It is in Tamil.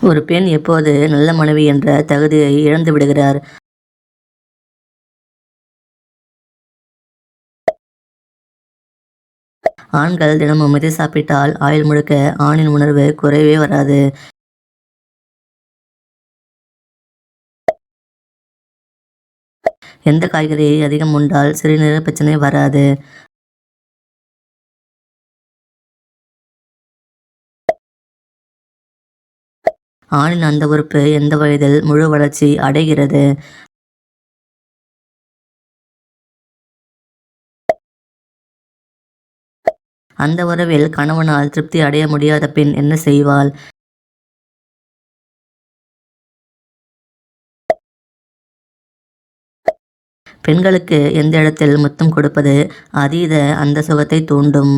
ஒரு பெண் எப்போது நல்ல மனைவி என்ற தகுதியை இழந்து விடுகிறார்? ஆண்கள் தினமும் மிதை சாப்பிட்டால் ஆயுள் முழுக்க ஆணின் உணர்வு குறையவே வராது. எந்த காய்கறியை அதிகம் உண்டால் சிறுநீரக பிரச்சனை வராது? ஆணின் அந்த உறுப்பு எந்த வயதில் முழு வளர்ச்சி அடைகிறது? அந்த உறவில் கணவனால் திருப்தி அடைய முடியாத பெண் என்ன செய்வாள்? பெண்களுக்கு எந்த இடத்தில் முத்தம் கொடுப்பது அதீத அந்த சுகத்தை தூண்டும்?